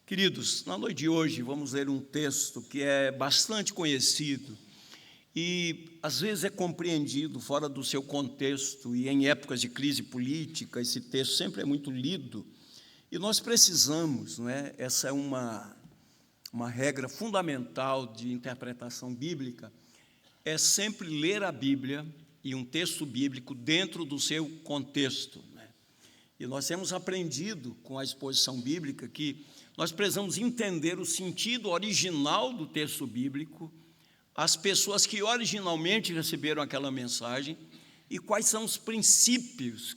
Queridos, na noite de hoje vamos ler um texto que é bastante conhecido e às vezes é compreendido fora do seu contexto, e em épocas de crise política esse texto sempre é muito lido e nós precisamos, não é? Essa é uma regra fundamental de interpretação bíblica, é sempre ler a Bíblia e um texto bíblico dentro do seu contexto, né? E nós temos aprendido com a exposição bíblica que nós precisamos entender o sentido original do texto bíblico, as pessoas que originalmente receberam aquela mensagem e quais são os princípios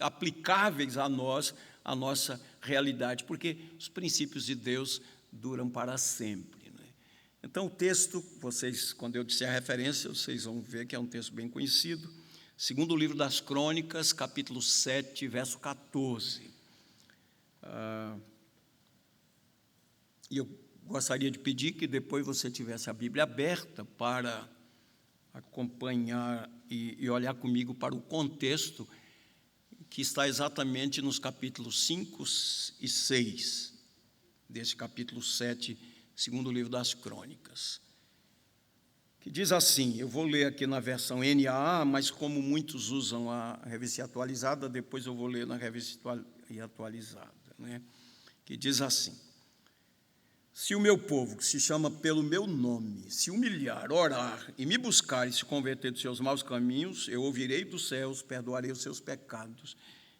aplicáveis a nós, a nossa realidade, porque os princípios de Deus duram para sempre, né? Então, o texto, quando eu disser a referência, vocês vão ver que é um texto bem conhecido, segundo livro das Crônicas, capítulo 7, verso 14. E eu gostaria de pedir que depois você tivesse a Bíblia aberta para acompanhar e olhar comigo para o contexto que está exatamente nos capítulos 5 e 6 desse capítulo 7, segundo livro das Crônicas, que diz assim, eu vou ler aqui na versão NAA, mas como muitos usam a revista atualizada, depois eu vou ler na revista atualizada, né? Que diz assim: se o meu povo, que se chama pelo meu nome, se humilhar, orar e me buscar e se converter dos seus maus caminhos, eu ouvirei dos céus, perdoarei os seus pecados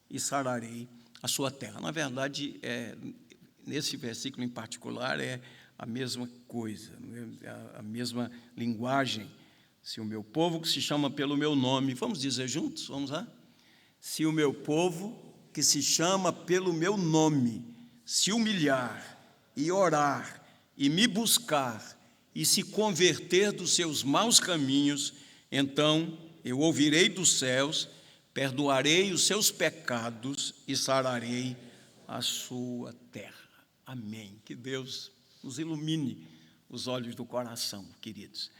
e sararei a sua terra. Na verdade, nesse versículo em particular, é a mesma coisa, a mesma linguagem. Se o meu povo, que se chama pelo meu nome, vamos dizer juntos, vamos lá? Se o meu povo, que se chama pelo meu nome, se humilhar e orar, e me buscar, e se converter dos seus maus caminhos, então eu ouvirei dos céus, perdoarei os seus pecados e sararei a sua terra. Amém. Que Deus nos ilumine os olhos do coração, queridos.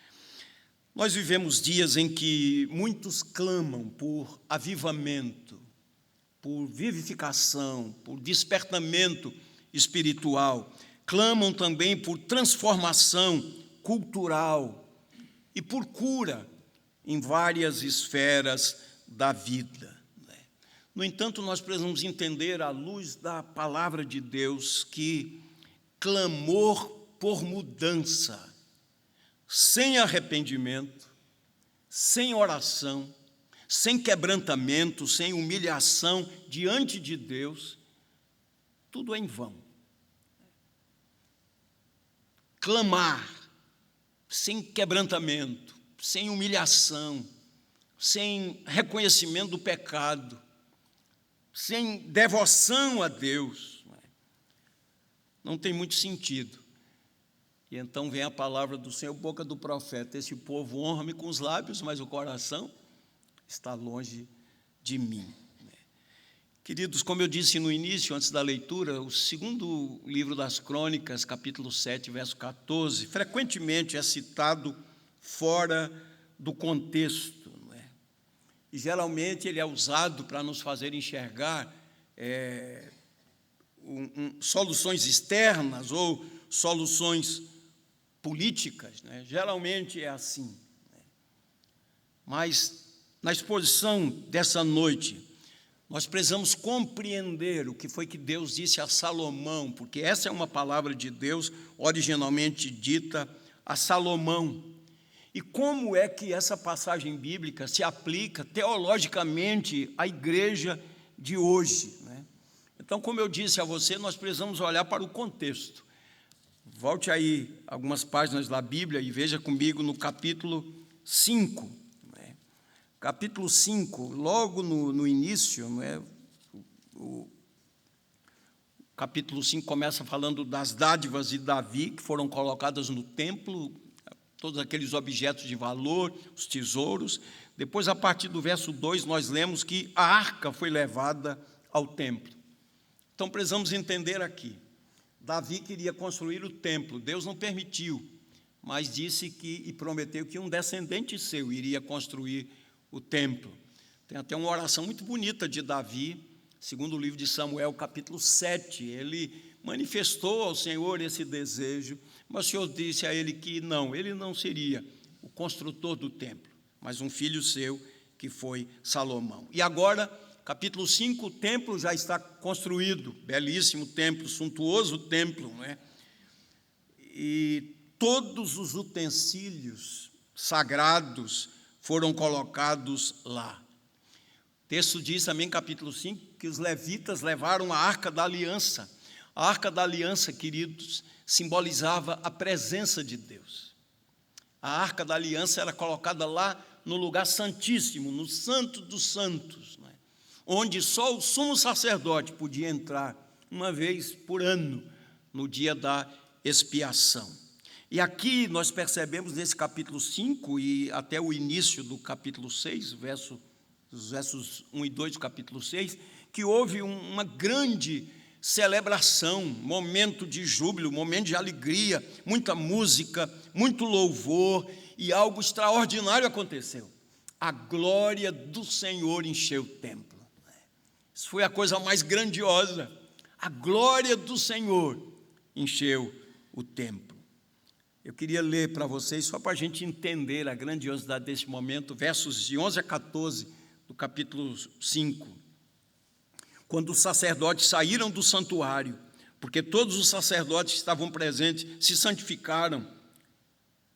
Nós vivemos dias em que muitos clamam por avivamento, por vivificação, por despertamento espiritual, clamam também por transformação cultural e por cura em várias esferas da vida. No entanto, nós precisamos entender, à luz da palavra de Deus, que clamor por mudança, sem arrependimento, sem oração, sem quebrantamento, sem humilhação diante de Deus, tudo é em vão. Clamar sem quebrantamento, sem humilhação, sem reconhecimento do pecado, sem devoção a Deus, não tem muito sentido. E então vem a palavra do Senhor, boca do profeta: esse povo honra-me com os lábios, mas o coração está longe de mim. Queridos, como eu disse no início, antes da leitura, o segundo livro das Crônicas, capítulo 7, verso 14, frequentemente é citado fora do contexto, não é? E geralmente ele é usado para nos fazer enxergar soluções externas ou soluções políticas, né? Geralmente é assim, né? Mas na exposição dessa noite, nós precisamos compreender o que foi que Deus disse a Salomão, porque essa é uma palavra de Deus originalmente dita a Salomão. E como é que essa passagem bíblica se aplica teologicamente à igreja de hoje, né? Então, como eu disse a você, nós precisamos olhar para o contexto. Volte aí algumas páginas da Bíblia e veja comigo no capítulo 5. Capítulo 5, logo no início, não é? O capítulo 5 começa falando das dádivas de Davi, que foram colocadas no templo, todos aqueles objetos de valor, os tesouros. Depois, a partir do verso 2, nós lemos que a arca foi levada ao templo. Então, precisamos entender aqui. Davi queria construir o templo, Deus não permitiu, mas disse e prometeu que um descendente seu iria construir o templo. Tem até uma oração muito bonita de Davi, segundo o livro de Samuel, capítulo 7, ele manifestou ao Senhor esse desejo, mas o Senhor disse a ele que não, ele não seria o construtor do templo, mas um filho seu, que foi Salomão. E agora, capítulo 5, o templo já está construído, belíssimo templo, suntuoso templo, não é? E todos os utensílios sagrados foram colocados lá. O texto diz também, capítulo 5, que os levitas levaram a Arca da Aliança. A Arca da Aliança, queridos, simbolizava a presença de Deus. A Arca da Aliança era colocada lá no lugar santíssimo, no Santo dos Santos, né? Onde só o sumo sacerdote podia entrar uma vez por ano, no dia da expiação. E aqui nós percebemos nesse capítulo 5 e até o início do capítulo 6, os versos 1 e 2 do capítulo 6, que houve uma grande celebração, momento de júbilo, momento de alegria, muita música, muito louvor, e algo extraordinário aconteceu. A glória do Senhor encheu o templo. Isso foi a coisa mais grandiosa. A glória do Senhor encheu o templo. Eu queria ler para vocês, só para a gente entender a grandiosidade desse momento, versos de 11 a 14 do capítulo 5. Quando os sacerdotes saíram do santuário, porque todos os sacerdotes que estavam presentes se santificaram,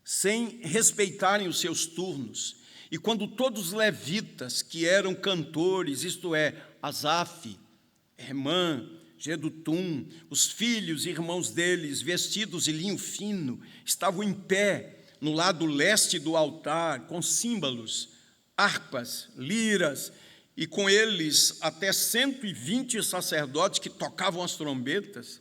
sem respeitarem os seus turnos, e quando todos os levitas, que eram cantores, isto é, Asaf, Hemã, Jedutum, os filhos e irmãos deles, vestidos de linho fino, estavam em pé no lado leste do altar, com símbolos, harpas, liras, e com eles até 120 sacerdotes que tocavam as trombetas.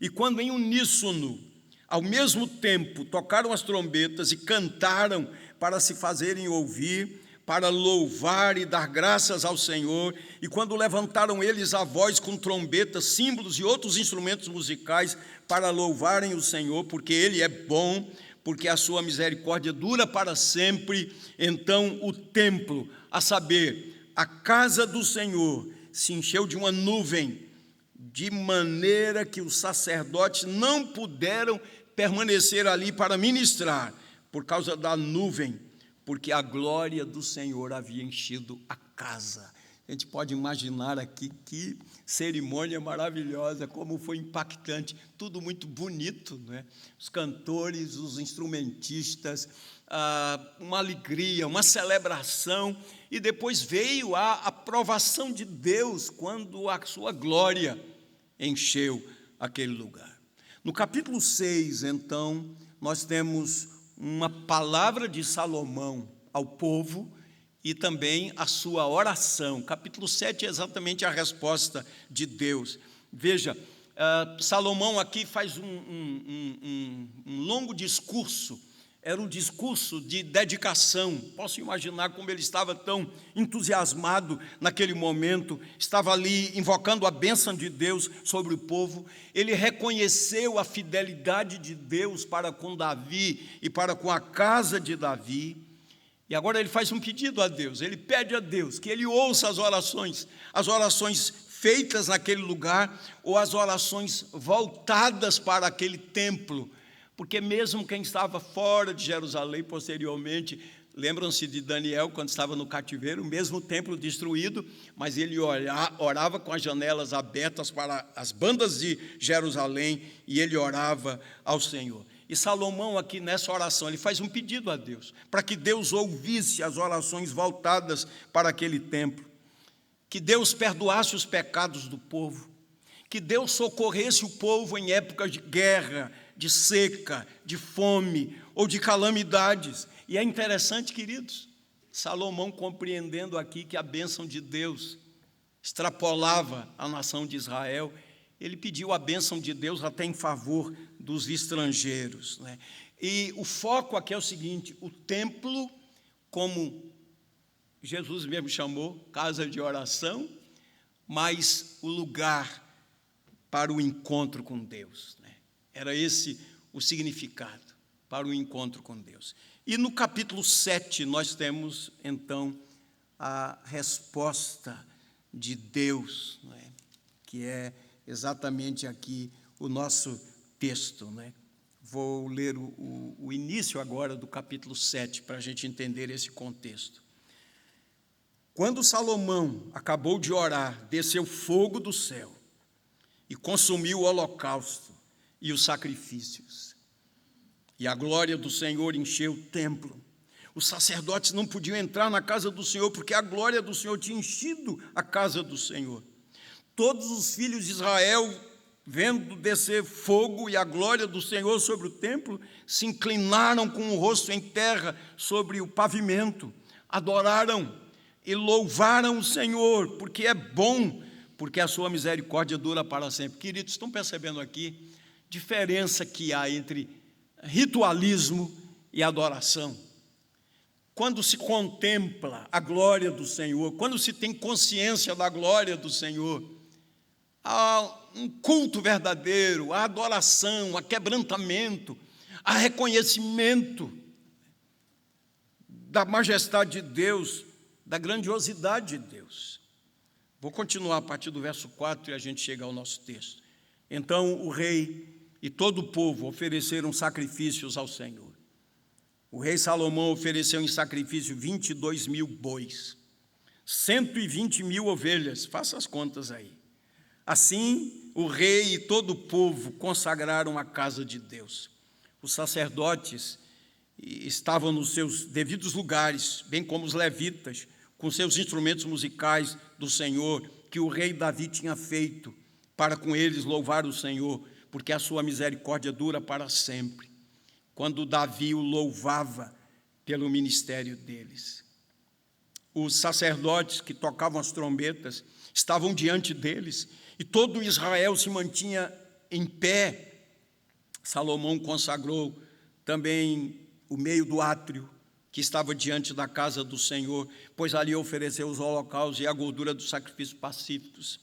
E quando em uníssono, ao mesmo tempo, tocaram as trombetas e cantaram para se fazerem ouvir, para louvar e dar graças ao Senhor, e quando levantaram eles a voz com trombetas, símbolos e outros instrumentos musicais para louvarem o Senhor, porque Ele é bom, porque a sua misericórdia dura para sempre, então o templo, a saber, a casa do Senhor, se encheu de uma nuvem, de maneira que os sacerdotes não puderam permanecer ali para ministrar, por causa da nuvem, porque a glória do Senhor havia enchido a casa. A gente pode imaginar aqui que cerimônia maravilhosa, como foi impactante, tudo muito bonito, não é? Os cantores, os instrumentistas, uma alegria, uma celebração, e depois veio a aprovação de Deus, quando a sua glória encheu aquele lugar. No capítulo 6, então, nós temos uma palavra de Salomão ao povo e também a sua oração. Capítulo 7 é exatamente a resposta de Deus. Veja, Salomão aqui faz um longo discurso. Era um discurso de dedicação. Posso imaginar como ele estava tão entusiasmado naquele momento, estava ali invocando a bênção de Deus sobre o povo. Ele reconheceu a fidelidade de Deus para com Davi e para com a casa de Davi. E agora ele faz um pedido a Deus, ele pede a Deus que ele ouça as orações feitas naquele lugar, ou as orações voltadas para aquele templo, porque mesmo quem estava fora de Jerusalém posteriormente, lembram-se de Daniel quando estava no cativeiro, mesmo o templo destruído, mas ele orava com as janelas abertas para as bandas de Jerusalém, e ele orava ao Senhor. E Salomão aqui nessa oração, ele faz um pedido a Deus, para que Deus ouvisse as orações voltadas para aquele templo, que Deus perdoasse os pecados do povo, que Deus socorresse o povo em épocas de guerra, de seca, de fome ou de calamidades. E é interessante, queridos, Salomão compreendendo aqui que a bênção de Deus extrapolava a nação de Israel, ele pediu a bênção de Deus até em favor dos estrangeiros, né? E o foco aqui é o seguinte: o templo, como Jesus mesmo chamou, casa de oração, mas o lugar para o encontro com Deus, né? Era esse o significado, para o encontro com Deus. E no capítulo 7 nós temos então a resposta de Deus, né? Que é exatamente aqui o nosso texto, né? Vou ler o início agora do capítulo 7, para a gente entender esse contexto. Quando Salomão acabou de orar, desceu fogo do céu e consumiu o holocausto e os sacrifícios. E a glória do Senhor encheu o templo. Os sacerdotes não podiam entrar na casa do Senhor, porque a glória do Senhor tinha enchido a casa do Senhor. Todos os filhos de Israel, vendo descer fogo e a glória do Senhor sobre o templo, se inclinaram com o rosto em terra sobre o pavimento, adoraram e louvaram o Senhor, porque é bom, porque a sua misericórdia dura para sempre. Queridos, estão percebendo aqui a diferença que há entre ritualismo e adoração? Quando se contempla a glória do Senhor, quando se tem consciência da glória do Senhor, há um culto verdadeiro, há adoração, há quebrantamento, há reconhecimento da majestade de Deus, da grandiosidade de Deus. Vou continuar a partir do verso 4 e a gente chega ao nosso texto. Então o rei e todo o povo ofereceram sacrifícios ao Senhor. O rei Salomão ofereceu em sacrifício 22.000 bois, 120.000 ovelhas, faça as contas aí. Assim, o rei e todo o povo consagraram a casa de Deus. Os sacerdotes estavam nos seus devidos lugares, bem como os levitas, com seus instrumentos musicais do Senhor, que o rei Davi tinha feito, para com eles louvar o Senhor, porque a sua misericórdia dura para sempre. Quando Davi o louvava pelo ministério deles. Os sacerdotes que tocavam as trombetas estavam diante deles, e todo Israel se mantinha em pé. Salomão consagrou também o meio do átrio, que estava diante da casa do Senhor, pois ali ofereceu os holocaustos e a gordura dos sacrifícios pacíficos.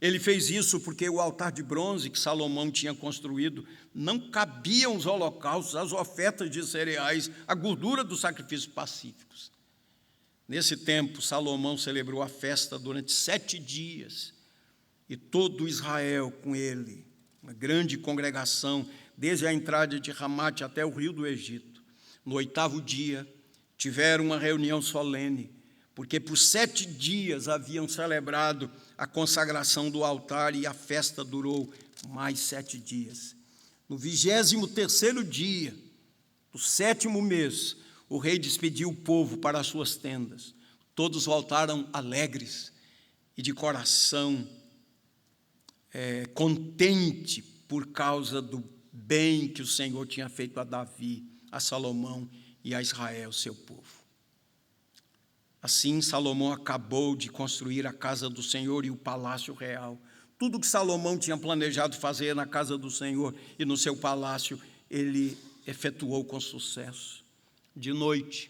Ele fez isso porque o altar de bronze que Salomão tinha construído não cabiam os holocaustos, as ofertas de cereais, a gordura dos sacrifícios pacíficos. Nesse tempo, Salomão celebrou a festa durante 7 dias, e todo Israel com ele, uma grande congregação, desde a entrada de Ramate até o rio do Egito. No 8º dia, tiveram uma reunião solene, porque por 7 dias haviam celebrado a consagração do altar e a festa durou mais 7 dias. No 23º dia do 7º mês, o rei despediu o povo para as suas tendas. Todos voltaram alegres e de coração contente por causa do bem que o Senhor tinha feito a Davi, a Salomão e a Israel, seu povo. Assim, Salomão acabou de construir a casa do Senhor e o palácio real. Tudo que Salomão tinha planejado fazer na casa do Senhor e no seu palácio, ele efetuou com sucesso. De noite,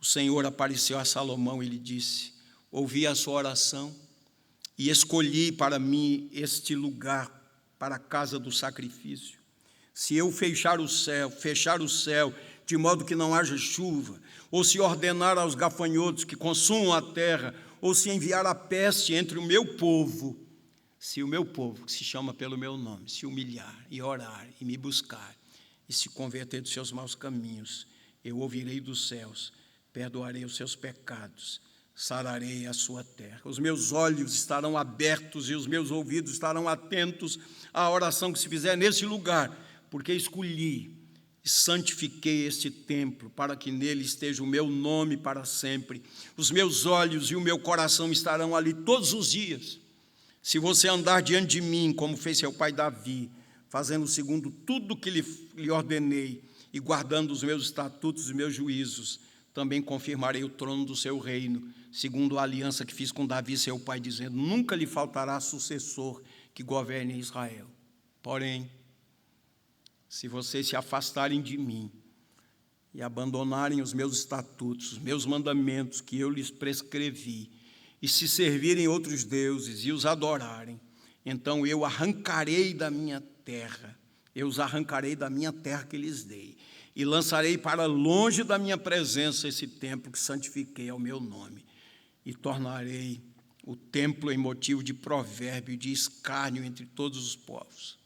o Senhor apareceu a Salomão e lhe disse: ouvi a sua oração e escolhi para mim este lugar para a casa do sacrifício. Se eu fechar o céu, de modo que não haja chuva, ou se ordenar aos gafanhotos que consumam a terra, ou se enviar a peste entre o meu povo, se o meu povo, que se chama pelo meu nome, se humilhar e orar e me buscar e se converter dos seus maus caminhos, eu ouvirei dos céus, perdoarei os seus pecados, sararei a sua terra. Os meus olhos estarão abertos e os meus ouvidos estarão atentos à oração que se fizer nesse lugar, porque escolhi e santifiquei este templo, para que nele esteja o meu nome para sempre. Os meus olhos e o meu coração estarão ali todos os dias. Se você andar diante de mim, como fez seu pai Davi, fazendo segundo tudo que lhe ordenei, e guardando os meus estatutos e meus juízos, também confirmarei o trono do seu reino, segundo a aliança que fiz com Davi, seu pai, dizendo: nunca lhe faltará sucessor que governe Israel. Porém, se vocês se afastarem de mim e abandonarem os meus estatutos, os meus mandamentos que eu lhes prescrevi, e se servirem outros deuses e os adorarem, então eu arrancarei da minha terra, eu os arrancarei da minha terra que lhes dei, e lançarei para longe da minha presença esse templo que santifiquei ao meu nome, e tornarei o templo em motivo de provérbio e de escárnio entre todos os povos.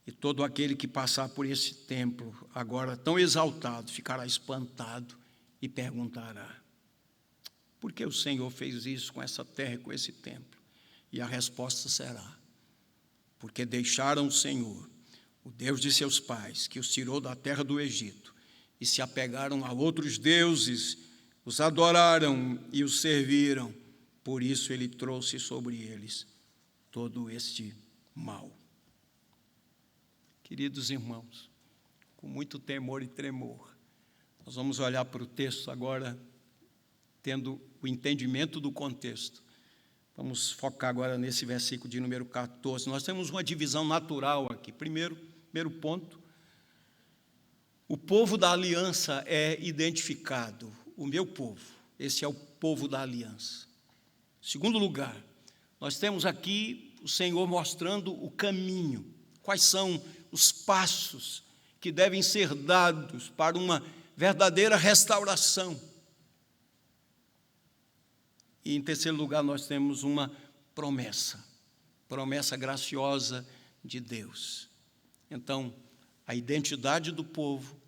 E todo aquele que passar por esse templo, agora tão exaltado, ficará espantado e perguntará: por que o Senhor fez isso com essa terra e com esse templo? E a resposta será: porque deixaram o Senhor, o Deus de seus pais, que os tirou da terra do Egito, e se apegaram a outros deuses, os adoraram e os serviram. Por isso ele trouxe sobre eles todo este mal. Queridos irmãos, com muito temor e tremor, nós vamos olhar para o texto agora, tendo o entendimento do contexto. Vamos focar agora nesse versículo de número 14. Nós temos uma divisão natural aqui. Primeiro ponto, o povo da aliança é identificado, o meu povo, esse é o povo da aliança. Segundo lugar, nós temos aqui o Senhor mostrando o caminho, quais são os passos que devem ser dados para uma verdadeira restauração. E em terceiro lugar, nós temos uma promessa graciosa de Deus. Então, a identidade do povo,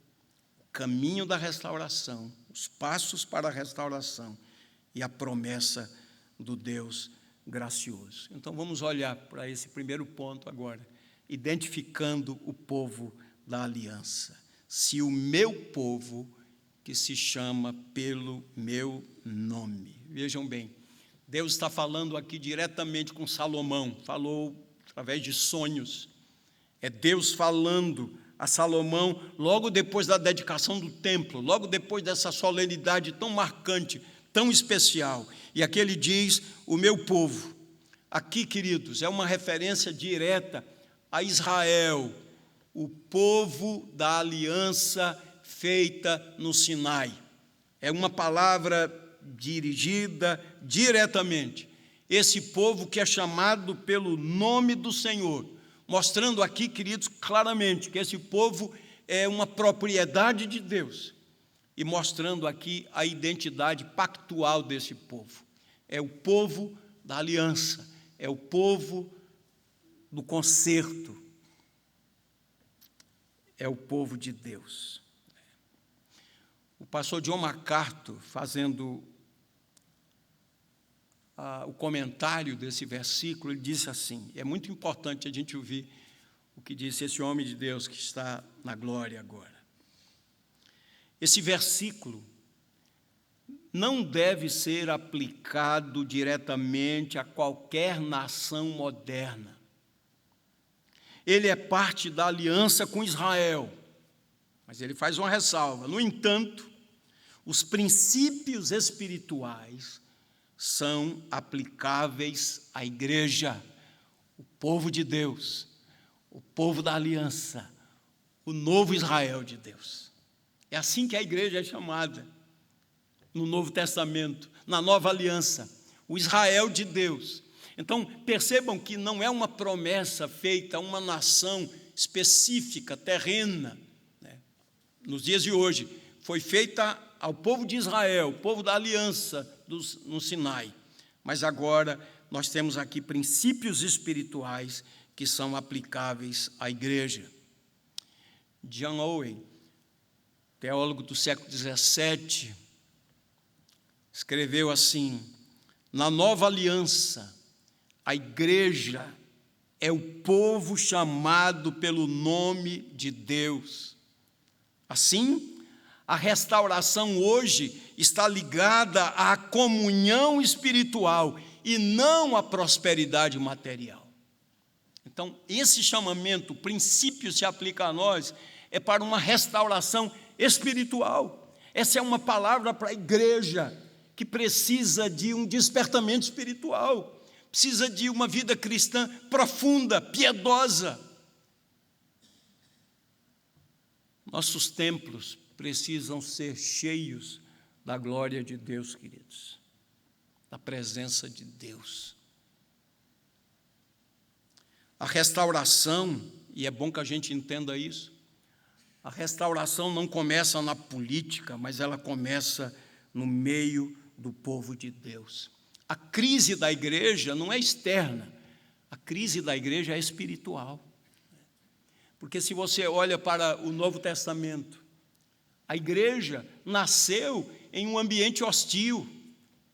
o caminho da restauração, os passos para a restauração e a promessa do Deus gracioso. Então, vamos olhar para esse primeiro ponto agora, identificando o povo da aliança. Se o meu povo, que se chama pelo meu nome. Vejam bem, Deus está falando aqui diretamente com Salomão, falou através de sonhos. É Deus falando a Salomão logo depois da dedicação do templo, logo depois dessa solenidade tão marcante, tão especial. E aqui ele diz, o meu povo. Aqui, queridos, é uma referência direta a Israel, o povo da aliança feita no Sinai. É uma palavra dirigida diretamente. Esse povo que é chamado pelo nome do Senhor, mostrando aqui, queridos, claramente que esse povo é uma propriedade de Deus e mostrando aqui a identidade pactual desse povo. É o povo da aliança, é o povo do concerto, é o povo de Deus. O pastor John MacArthur, fazendo o comentário desse versículo, ele disse assim, é muito importante a gente ouvir o que disse esse homem de Deus que está na glória agora. Esse versículo não deve ser aplicado diretamente a qualquer nação moderna. Ele é parte da aliança com Israel, mas ele faz uma ressalva. No entanto, os princípios espirituais são aplicáveis à igreja, o povo de Deus, o povo da aliança, o novo Israel de Deus. É assim que a igreja é chamada no Novo Testamento, na nova aliança, o Israel de Deus. Então, percebam que não é uma promessa feita a uma nação específica, terrena, né? Nos dias de hoje, foi feita ao povo de Israel, o povo da aliança no Sinai. Mas agora nós temos aqui princípios espirituais que são aplicáveis à igreja. John Owen, teólogo do século XVII, escreveu assim: na nova aliança, a igreja é o povo chamado pelo nome de Deus. Assim, a restauração hoje está ligada à comunhão espiritual e não à prosperidade material. Então, esse chamamento, o princípio se aplica a nós, é para uma restauração espiritual. Essa é uma palavra para a igreja que precisa de um despertamento espiritual, precisa de uma vida cristã profunda, piedosa. Nossos templos precisam ser cheios da glória de Deus, queridos, da presença de Deus. A restauração, e é bom que a gente entenda isso, a restauração não começa na política, mas ela começa no meio do povo de Deus. A crise da igreja não é externa, a crise da igreja é espiritual. Porque se você olha para o Novo Testamento, a igreja nasceu em um ambiente hostil.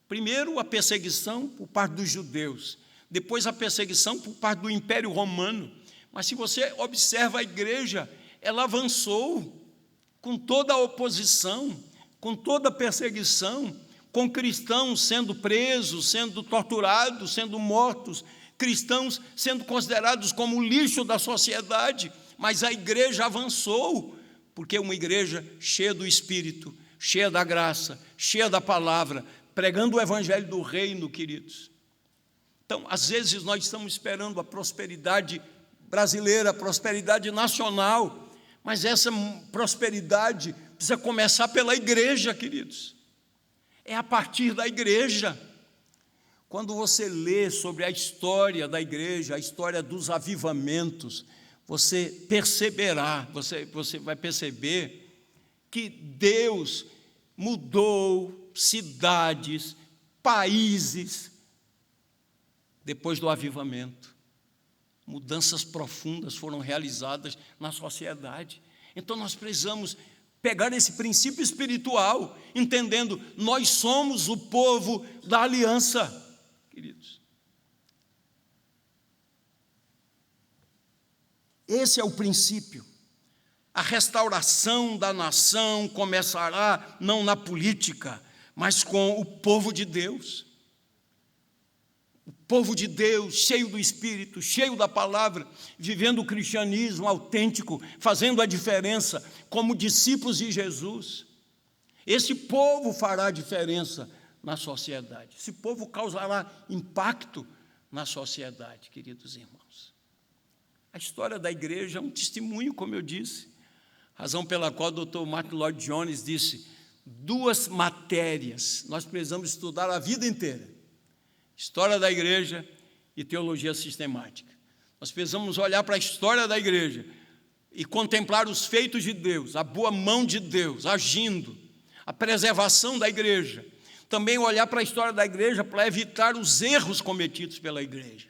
Primeiro, a perseguição por parte dos judeus, depois a perseguição por parte do Império Romano. Mas se você observa a igreja, ela avançou com toda a oposição, com toda a perseguição, com cristãos sendo presos, sendo torturados, sendo mortos, cristãos sendo considerados como lixo da sociedade, mas a igreja avançou, porque é uma igreja cheia do Espírito, cheia da graça, cheia da palavra, pregando o evangelho do reino, queridos. Então, às vezes nós estamos esperando a prosperidade brasileira, a prosperidade nacional, mas essa prosperidade precisa começar pela igreja, queridos. É a partir da igreja. Quando você lê sobre a história da igreja, a história dos avivamentos, você perceberá, você vai perceber que Deus mudou cidades, países, depois do avivamento. Mudanças profundas foram realizadas na sociedade. Então nós precisamos pegar esse princípio espiritual, entendendo, nós somos o povo da aliança, queridos. Esse é o princípio. A restauração da nação começará não na política, mas com o povo de Deus. O povo de Deus, cheio do Espírito, cheio da palavra, vivendo o cristianismo autêntico, fazendo a diferença como discípulos de Jesus. Esse povo fará diferença na sociedade. Esse povo causará impacto na sociedade, queridos irmãos. A história da igreja é um testemunho, como eu disse, razão pela qual o Dr. Martin Lloyd Jones disse: 2 matérias nós precisamos estudar a vida inteira: história da igreja e teologia sistemática. Nós precisamos olhar para a história da igreja e contemplar os feitos de Deus, a boa mão de Deus agindo, a preservação da igreja. Também olhar para a história da igreja para evitar os erros cometidos pela igreja.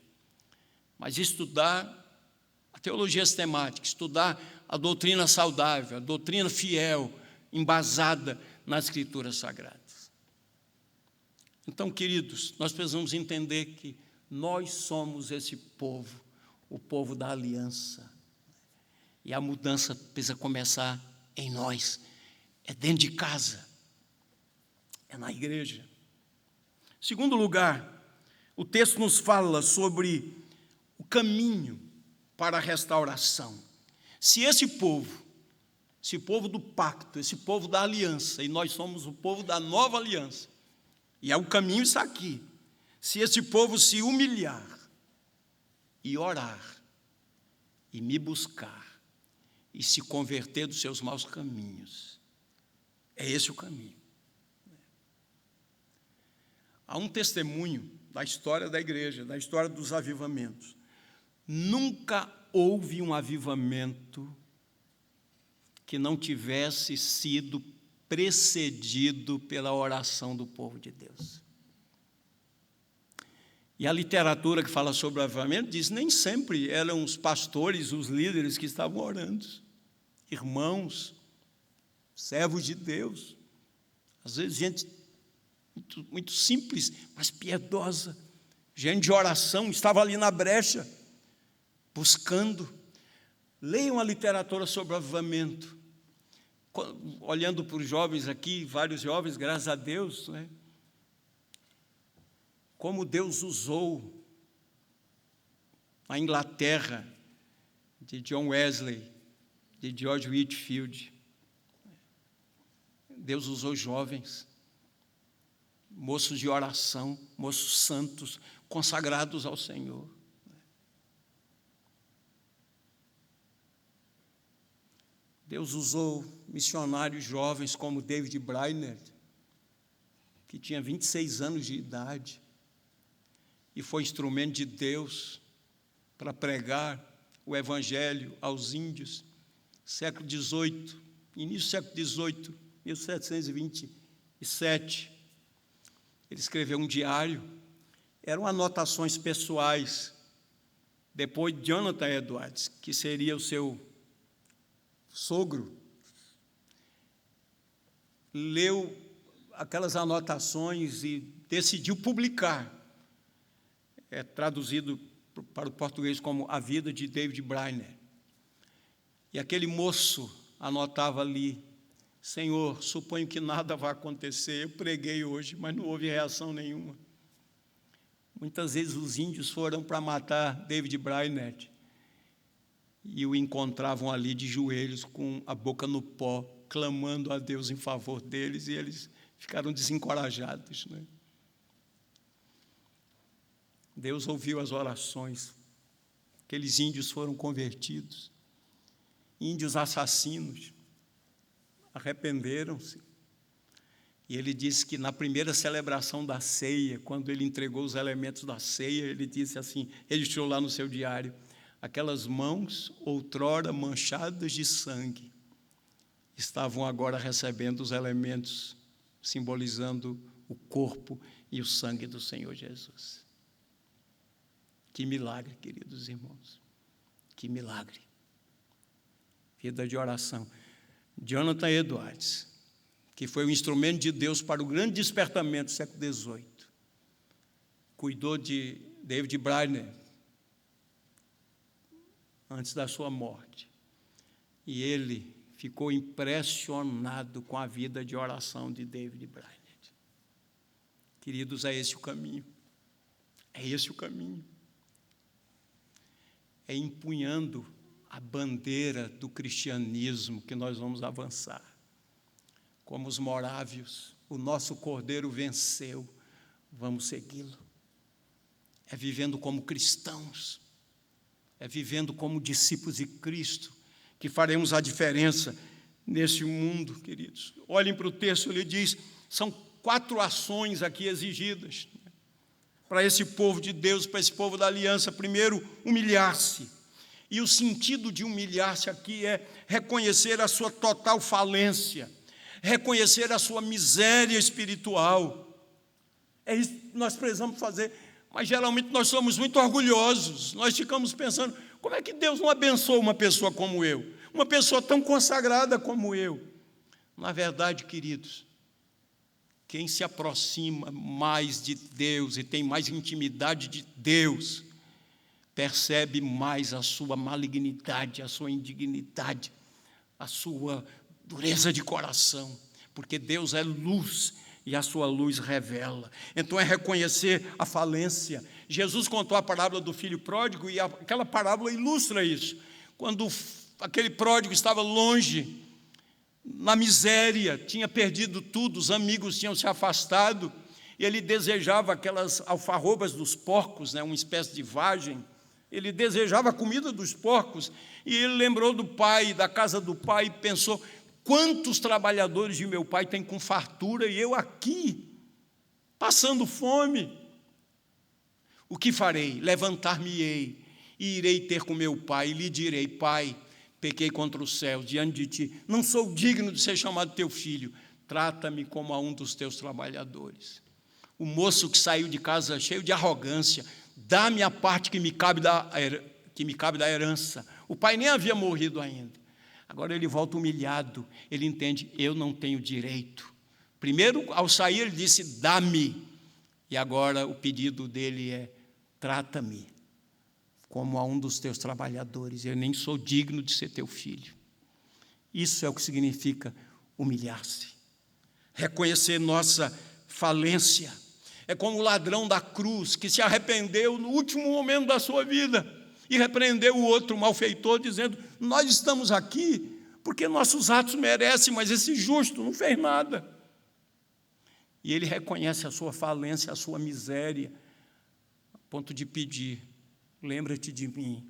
Mas estudar a teologia sistemática, estudar a doutrina saudável, a doutrina fiel, embasada nas Escrituras Sagradas. Então, queridos, nós precisamos entender que nós somos esse povo, o povo da aliança. E a mudança precisa começar em nós, é dentro de casa, é na igreja. Segundo lugar, o texto nos fala sobre o caminho para a restauração. Se esse povo do pacto, esse povo da aliança, e nós somos o povo da nova aliança, e o caminho está aqui. Se esse povo se humilhar e orar, e me buscar, e se converter dos seus maus caminhos, é esse o caminho. Há um testemunho da história da igreja, da história dos avivamentos. Nunca houve um avivamento que não tivesse sido precedido pela oração do povo de Deus. E a literatura que fala sobre o avivamento diz que nem sempre eram os pastores, os líderes que estavam orando. Irmãos, servos de Deus, às vezes gente muito simples, mas piedosa, gente de oração, estava ali na brecha, buscando. Leiam a literatura sobre o avivamento. Olhando para os jovens aqui, vários jovens, graças a Deus, não é? Como Deus usou a Inglaterra de John Wesley, de George Whitefield. Deus usou jovens, moços de oração, moços santos, consagrados ao Senhor. Deus usou missionários jovens como David Brainerd, que tinha 26 anos de idade, e foi instrumento de Deus para pregar o Evangelho aos índios, século XVIII, início do século XVIII, 1727. Ele escreveu um diário, eram anotações pessoais. Depois, Jonathan Edwards, que seria o seu sogro, leu aquelas anotações e decidiu publicar. É traduzido para o português como A Vida de David Brainerd. E aquele moço anotava ali: Senhor, suponho que nada vai acontecer, eu preguei hoje, mas não houve reação nenhuma. Muitas vezes os índios foram para matar David Brainerd e o encontravam ali de joelhos, com a boca no pó, clamando a Deus em favor deles, e eles ficaram desencorajados, né? Deus ouviu as orações. Aqueles índios foram convertidos, índios assassinos, arrependeram-se. E ele disse que na primeira celebração da ceia, quando ele entregou os elementos da ceia, ele disse assim, ele registrou lá no seu diário: aquelas mãos, outrora manchadas de sangue, estavam agora recebendo os elementos, simbolizando o corpo e o sangue do Senhor Jesus. Que milagre, queridos irmãos, que milagre. Vida de oração. Jonathan Edwards, que foi o instrumento de Deus para o grande despertamento do século XVIII, cuidou de David Brainerd antes da sua morte, e ele ficou impressionado com a vida de oração de David Brainerd. Queridos, é esse o caminho, é esse o caminho. É empunhando a bandeira do cristianismo que nós vamos avançar. Como os morávios, o nosso Cordeiro venceu, vamos segui-lo. É vivendo como cristãos, é vivendo como discípulos de Cristo, que faremos a diferença nesse mundo, queridos. Olhem para o texto, ele diz, são 4 ações aqui exigidas para esse povo de Deus, para esse povo da aliança. Primeiro, humilhar-se. E o sentido de humilhar-se aqui é reconhecer a sua total falência, reconhecer a sua miséria espiritual. É isso que nós precisamos fazer, mas geralmente nós somos muito orgulhosos, nós ficamos pensando, como é que Deus não abençoa uma pessoa como eu, uma pessoa tão consagrada como eu? Na verdade, queridos, quem se aproxima mais de Deus e tem mais intimidade de Deus, percebe mais a sua malignidade, a sua indignidade, a sua dureza de coração, porque Deus é luz e a sua luz revela. Então é reconhecer a falência. Jesus contou a parábola do filho pródigo e aquela parábola ilustra isso. Quando aquele pródigo estava longe, na miséria, tinha perdido tudo, os amigos tinham se afastado, e ele desejava aquelas alfarrobas dos porcos, né, uma espécie de vagem. Ele desejava a comida dos porcos, e ele lembrou do pai, da casa do pai, e pensou, quantos trabalhadores de meu pai têm com fartura, e eu aqui, passando fome? O que farei? Levantar-me-ei, e irei ter com meu pai, e lhe direi, pai, pequei contra o céu, diante de ti, não sou digno de ser chamado teu filho, trata-me como a um dos teus trabalhadores. O moço que saiu de casa cheio de arrogância, dá-me a parte que me cabe da herança. O pai nem havia morrido ainda. Agora ele volta humilhado, ele entende, eu não tenho direito. Primeiro, ao sair, ele disse, dá-me. E agora o pedido dele é, trata-me como a um dos teus trabalhadores, eu nem sou digno de ser teu filho. Isso é o que significa humilhar-se, reconhecer nossa falência. É como o ladrão da cruz, que se arrependeu no último momento da sua vida, e repreendeu o outro malfeitor, dizendo, nós estamos aqui, porque nossos atos merecem, mas esse justo não fez nada. E ele reconhece a sua falência, a sua miséria, a ponto de pedir, lembra-te de mim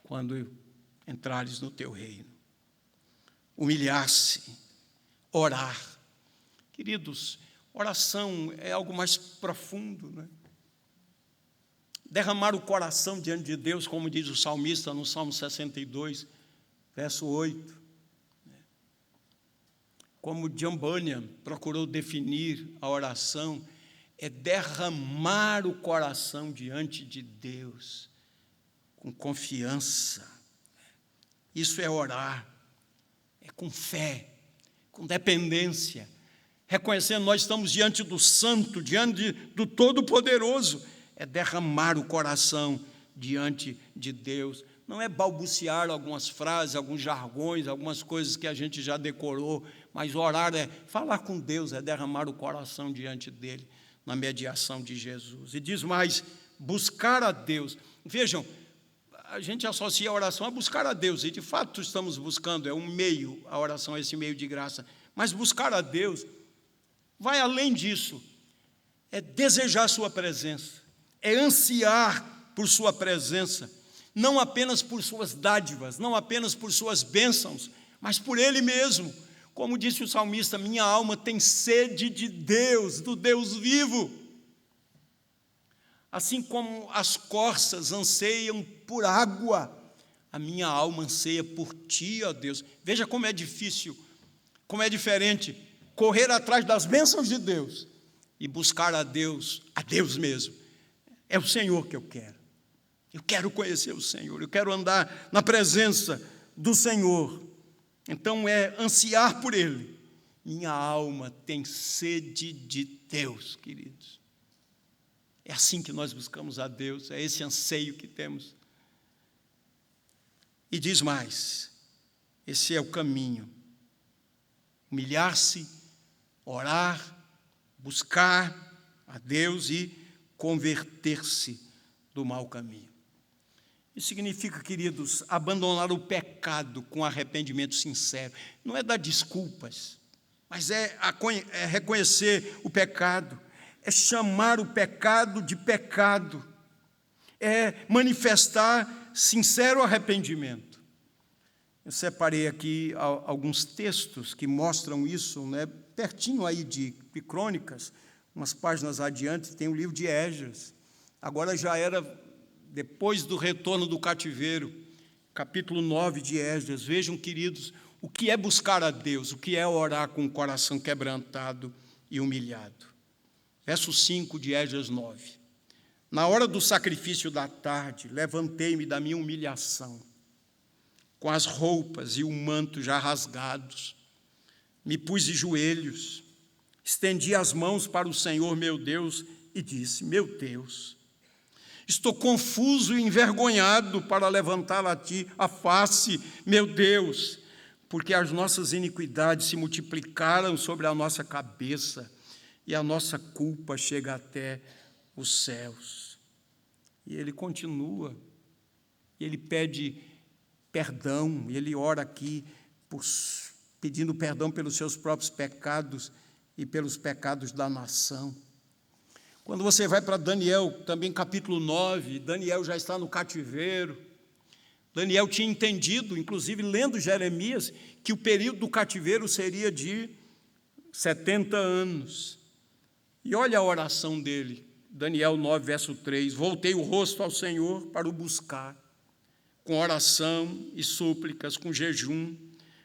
quando entrares no teu reino. Humilhar-se, orar. Queridos, oração é algo mais profundo, né? Derramar o coração diante de Deus, como diz o salmista no Salmo 62, verso 8. Como John Bunyan procurou definir a oração, é derramar o coração diante de Deus, com confiança. Isso é orar. é com fé, com dependência, reconhecendo nós estamos diante do Santo, diante do Todo-Poderoso, é derramar o coração diante de Deus. Não é balbuciar algumas frases, alguns jargões, algumas coisas que a gente já decorou, mas orar é falar com Deus, é derramar o coração diante dele, na mediação de Jesus. E diz mais, buscar a Deus. Vejam, a gente associa a oração a buscar a Deus, e de fato estamos buscando, é um meio, a oração é esse meio de graça, mas buscar a Deus vai além disso, é desejar sua presença, é ansiar por sua presença, não apenas por suas dádivas, não apenas por suas bênçãos, mas por Ele mesmo. Como disse o salmista, minha alma tem sede de Deus, do Deus vivo. Assim como as corças anseiam por água, a minha alma anseia por Ti, ó Deus. Veja como é difícil, como é diferente correr atrás das bênçãos de Deus e buscar a Deus mesmo. É o Senhor que eu quero. Eu quero conhecer o Senhor, eu quero andar na presença do Senhor. Então é ansiar por Ele. Minha alma tem sede de Deus, queridos. É assim que nós buscamos a Deus, é esse anseio que temos. E diz mais, esse é o caminho. Humilhar-se, orar, buscar a Deus e converter-se do mau caminho. Isso significa, queridos, abandonar o pecado com arrependimento sincero. Não é dar desculpas, mas é reconhecer o pecado, é chamar o pecado de pecado, é manifestar sincero arrependimento. Eu separei aqui alguns textos que mostram isso, né? Pertinho aí de Crônicas, umas páginas adiante, tem o livro de Esdras. Agora já era depois do retorno do cativeiro, capítulo 9 de Esdras. Vejam, queridos, o que é buscar a Deus, o que é orar com o coração quebrantado e humilhado. Verso 5 de Esdras 9. Na hora do sacrifício da tarde, levantei-me da minha humilhação, com as roupas e o manto já rasgados, me pus de joelhos, estendi as mãos para o Senhor meu Deus e disse, meu Deus, estou confuso e envergonhado para levantar a Ti a face, meu Deus, porque as nossas iniquidades se multiplicaram sobre a nossa cabeça e a nossa culpa chega até os céus. E ele continua, ele pede perdão, ele ora aqui pedindo perdão pelos seus próprios pecados e pelos pecados da nação. Quando você vai para Daniel, também capítulo 9, Daniel já está no cativeiro. Daniel tinha entendido, inclusive lendo Jeremias, que o período do cativeiro seria de 70 anos. E olha a oração dele, Daniel 9, verso 3. Voltei o rosto ao Senhor para o buscar, com oração e súplicas, com jejum,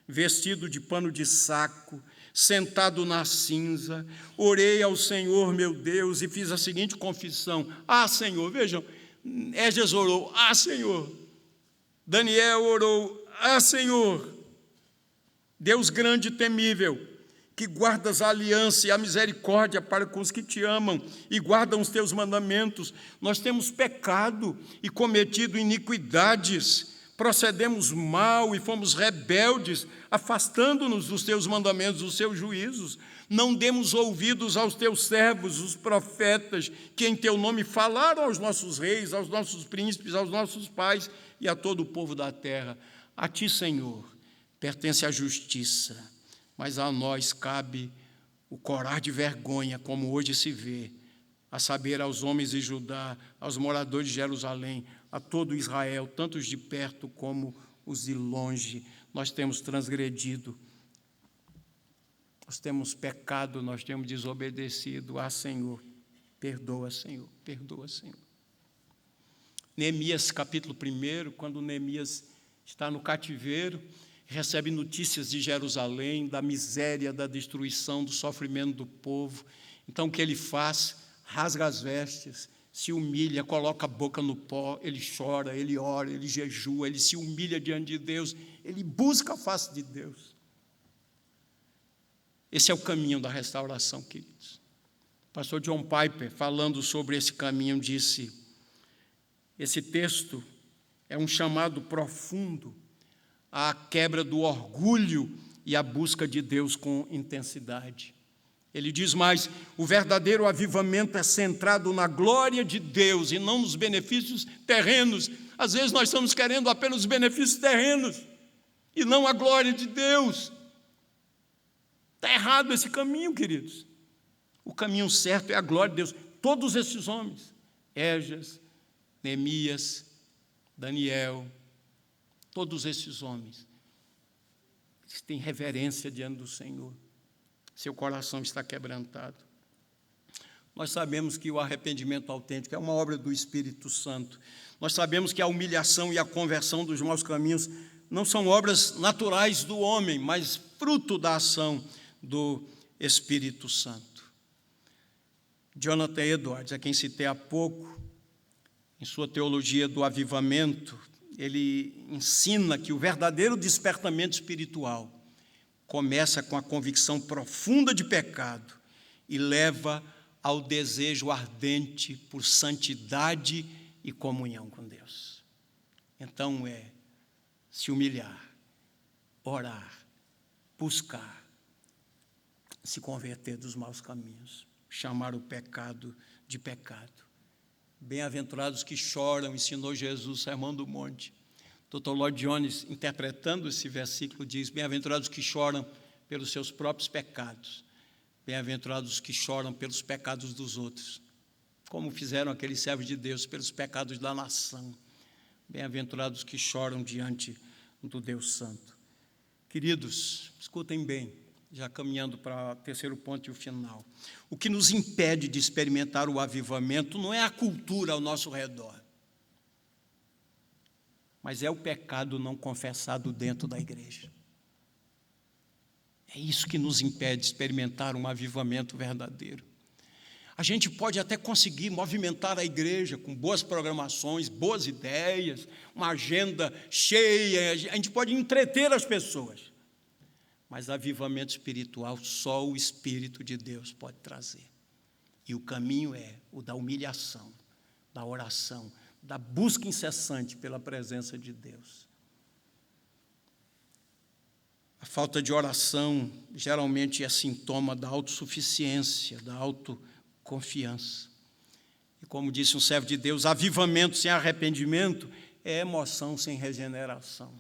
vestido de pano de saco, sentado na cinza, orei ao Senhor meu Deus e fiz a seguinte confissão, Senhor, vejam, Esdras orou, Senhor, Daniel orou, Senhor, Deus grande e temível, que guardas a aliança e a misericórdia para com os que te amam e guardam os teus mandamentos, nós temos pecado e cometido iniquidades, procedemos mal e fomos rebeldes, afastando-nos dos teus mandamentos, dos teus juízos. Não demos ouvidos aos teus servos, os profetas, que em teu nome falaram aos nossos reis, aos nossos príncipes, aos nossos pais e a todo o povo da terra. A ti, Senhor, pertence a justiça, mas a nós cabe o corar de vergonha, como hoje se vê, a saber, aos homens de Judá, aos moradores de Jerusalém, a todo Israel, tanto os de perto como os de longe. Nós temos transgredido, nós temos pecado, nós temos desobedecido. Senhor, perdoa, Senhor, perdoa, Senhor. Neemias, capítulo 1, quando Neemias está no cativeiro, recebe notícias de Jerusalém, da miséria, da destruição, do sofrimento do povo. Então, o que ele faz? Rasga as vestes, se humilha, coloca a boca no pó, ele chora, ele ora, ele jejua, ele se humilha diante de Deus, ele busca a face de Deus. Esse é o caminho da restauração, queridos. O pastor John Piper, falando sobre esse caminho, disse: esse texto é um chamado profundo à quebra do orgulho e à busca de Deus com intensidade. Ele diz mais: o verdadeiro avivamento é centrado na glória de Deus e não nos benefícios terrenos. Às vezes nós estamos querendo apenas os benefícios terrenos e não a glória de Deus. Está errado esse caminho, queridos. O caminho certo é a glória de Deus. Todos esses homens, Esdras, Neemias, Daniel, todos esses homens, eles têm reverência diante do Senhor. Seu coração está quebrantado. Nós sabemos que o arrependimento autêntico é uma obra do Espírito Santo. Nós sabemos que a humilhação e a conversão dos maus caminhos não são obras naturais do homem, mas fruto da ação do Espírito Santo. Jonathan Edwards, a quem citei há pouco, em sua teologia do avivamento, ele ensina que o verdadeiro despertamento espiritual começa com a convicção profunda de pecado e leva ao desejo ardente por santidade e comunhão com Deus. Então é se humilhar, orar, buscar, se converter dos maus caminhos, chamar o pecado de pecado. Bem-aventurados que choram, ensinou Jesus, Sermão do Monte. Dr. Lloyd Jones, interpretando esse versículo, diz: bem-aventurados que choram pelos seus próprios pecados, bem-aventurados que choram pelos pecados dos outros, como fizeram aqueles servos de Deus pelos pecados da nação. Bem-aventurados que choram diante do Deus Santo. Queridos, escutem bem, já caminhando para o terceiro ponto e o final. O que nos impede de experimentar o avivamento não é a cultura ao nosso redor, mas é o pecado não confessado dentro da igreja. É isso que nos impede de experimentar um avivamento verdadeiro. A gente pode até conseguir movimentar a igreja com boas programações, boas ideias, uma agenda cheia, a gente pode entreter as pessoas. Mas avivamento espiritual só o Espírito de Deus pode trazer. E o caminho é o da humilhação, da oração, da busca incessante pela presença de Deus. A falta de oração geralmente é sintoma da autossuficiência, da autoconfiança. E como disse um servo de Deus, avivamento sem arrependimento é emoção sem regeneração.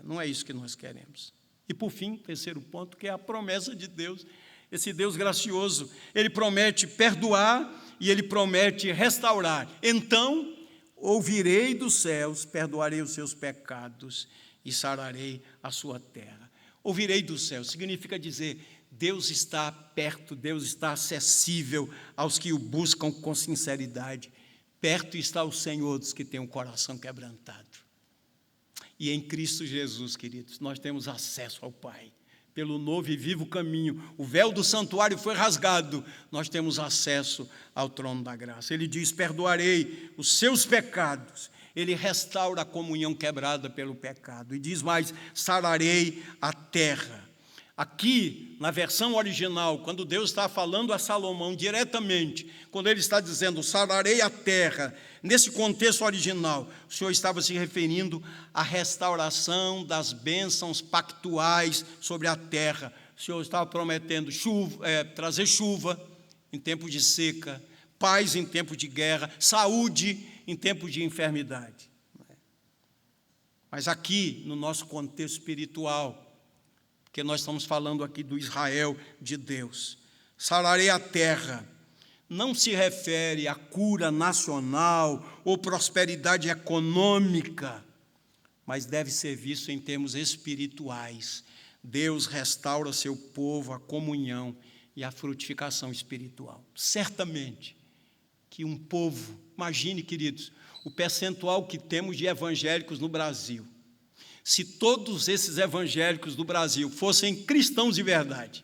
Não é isso que nós queremos. E, por fim, terceiro ponto, que é a promessa de Deus. Esse Deus gracioso, Ele promete perdoar e Ele promete restaurar. Então, ouvirei dos céus, perdoarei os seus pecados e sararei a sua terra. Ouvirei dos céus significa dizer, Deus está perto, Deus está acessível aos que o buscam com sinceridade. Perto está o Senhor dos que têm o coração quebrantado. E em Cristo Jesus, queridos, nós temos acesso ao Pai. Pelo novo e vivo caminho, o véu do santuário foi rasgado, nós temos acesso ao trono da graça. Ele diz, perdoarei os seus pecados. Ele restaura a comunhão quebrada pelo pecado. E diz mais, sararei a terra. Aqui, na versão original, quando Deus está falando a Salomão diretamente, quando ele está dizendo, sararei a terra, nesse contexto original, o Senhor estava se referindo à restauração das bênçãos pactuais sobre a terra. O Senhor estava prometendo trazer chuva em tempo de seca, paz em tempo de guerra, saúde em tempo de enfermidade. Mas aqui, no nosso contexto espiritual, porque nós estamos falando aqui do Israel de Deus, sararei a terra, não se refere à cura nacional ou prosperidade econômica, mas deve ser visto em termos espirituais. Deus restaura seu povo, a comunhão e a frutificação espiritual. Certamente que um povo, imagine, queridos, o percentual que temos de evangélicos no Brasil. Se todos esses evangélicos do Brasil fossem cristãos de verdade,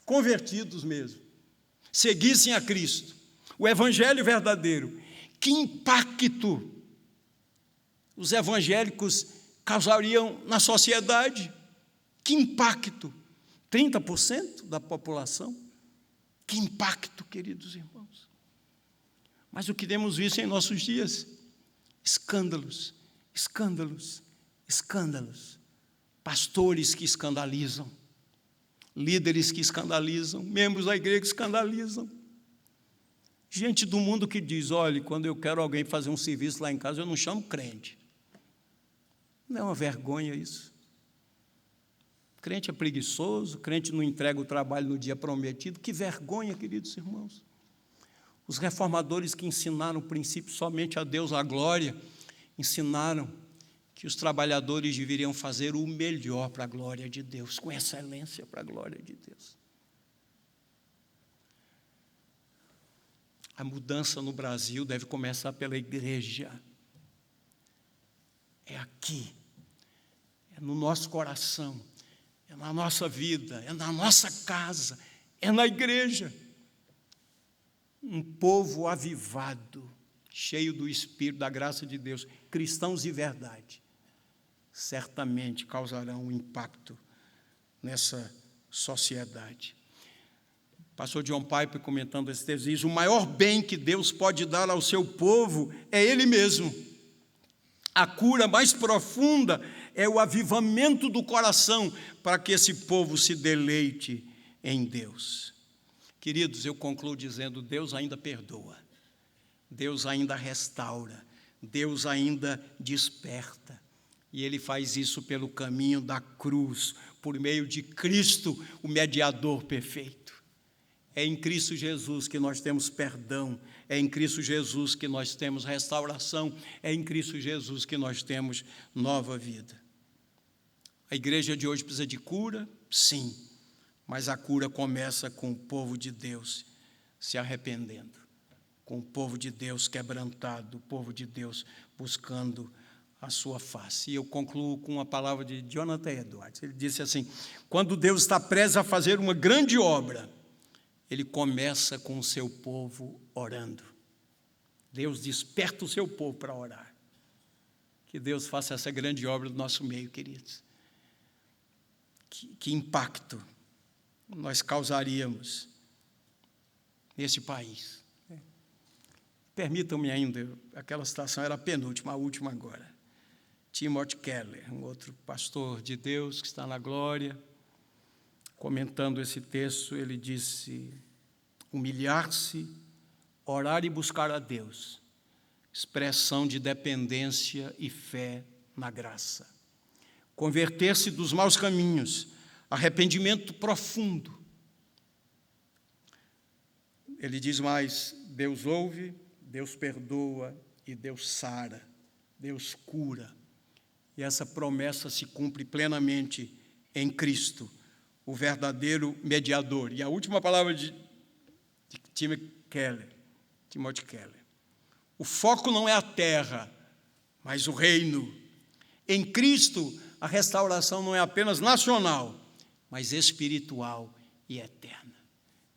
convertidos mesmo, seguissem a Cristo, o evangelho verdadeiro, que impacto os evangélicos causariam na sociedade? Que impacto 30% da população. Que impacto, queridos irmãos. Mas o que temos visto em nossos dias? Escândalos, escândalos, escândalos. Pastores que escandalizam, líderes que escandalizam, membros da igreja que escandalizam. Gente do mundo que diz, olha, quando eu quero alguém fazer um serviço lá em casa, eu não chamo crente. Não é uma vergonha isso? Crente é preguiçoso, crente não entrega o trabalho no dia prometido. Que vergonha, queridos irmãos. Os reformadores que ensinaram o princípio somente a Deus a glória, ensinaram que os trabalhadores deveriam fazer o melhor para a glória de Deus, com excelência para a glória de Deus. A mudança no Brasil deve começar pela igreja. É aqui, é no nosso coração, é na nossa vida, é na nossa casa, é na igreja. Um povo avivado, cheio do Espírito, da graça de Deus, cristãos de verdade, certamente causarão um impacto nessa sociedade. O pastor John Piper, comentando esse texto, diz: o maior bem que Deus pode dar ao seu povo é Ele mesmo. A cura mais profunda é o avivamento do coração para que esse povo se deleite em Deus. Queridos, eu concluo dizendo, Deus ainda perdoa, Deus ainda restaura, Deus ainda desperta. E Ele faz isso pelo caminho da cruz, por meio de Cristo, o mediador perfeito. É em Cristo Jesus que nós temos perdão, é em Cristo Jesus que nós temos restauração, é em Cristo Jesus que nós temos nova vida. A igreja de hoje precisa de cura? Sim, mas a cura começa com o povo de Deus se arrependendo, com o povo de Deus quebrantado, o povo de Deus buscando a sua face. E eu concluo com uma palavra de Jonathan Edwards. Ele disse assim: quando Deus está prestes a fazer uma grande obra, Ele começa com o seu povo orando. Deus desperta o seu povo para orar. Que Deus faça essa grande obra do nosso meio, queridos. Que impacto nós causaríamos nesse país. Permitam-me ainda, aquela citação era a penúltima, a última agora. Timothy Keller, um outro pastor de Deus que está na glória, comentando esse texto, ele disse: humilhar-se, orar e buscar a Deus, expressão de dependência e fé na graça. Converter-se dos maus caminhos, arrependimento profundo. Ele diz mais: Deus ouve, Deus perdoa e Deus sara, Deus cura. E essa promessa se cumpre plenamente em Cristo, o verdadeiro mediador. E a última palavra de Timothy Keller. O foco não é a terra, mas o reino. Em Cristo, a restauração não é apenas nacional, mas espiritual e eterna.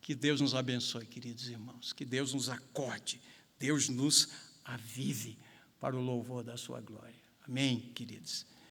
Que Deus nos abençoe, queridos irmãos. Que Deus nos acorde, Deus nos avive para o louvor da sua glória. Amém, queridos?